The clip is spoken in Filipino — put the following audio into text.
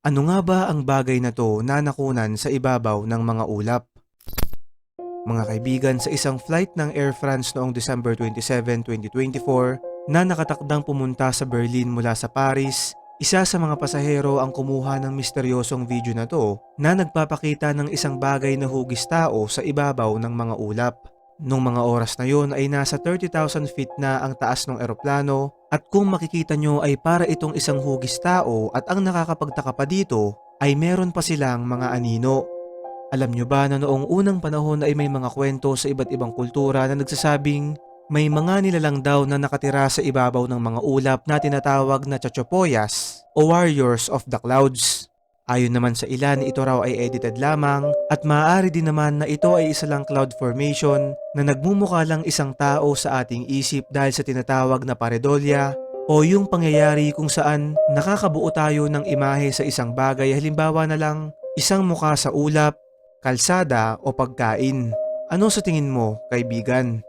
Ano nga ba ang bagay na to na nakunan sa ibabaw ng mga ulap? Mga kaibigan, sa isang flight ng Air France noong December 27, 2024 na nakatakdang pumunta sa Berlin mula sa Paris, isa sa mga pasahero ang kumuha ng misteryosong video na to na nagpapakita ng isang bagay na hugis tao sa ibabaw ng mga ulap. Nung mga oras na yon ay nasa 30,000 feet na ang taas ng eroplano at kung makikita nyo ay para itong isang hugis tao at ang nakakapagtaka pa dito ay meron pa silang mga anino. Alam nyo ba na noong unang panahon ay may mga kwento sa iba't ibang kultura na nagsasabing may mga nilalang daw na nakatira sa ibabaw ng mga ulap na tinatawag na Chachapoyas o Warriors of the Clouds. Ayon naman sa ilan, ito raw ay edited lamang at maaari din naman na ito ay isa lang cloud formation na nagmumukha lang isang tao sa ating isip dahil sa tinatawag na pareidolia o yung pangyayari kung saan nakakabuo tayo ng imahe sa isang bagay, halimbawa na lang isang mukha sa ulap, kalsada o pagkain. Ano sa tingin mo, kaibigan?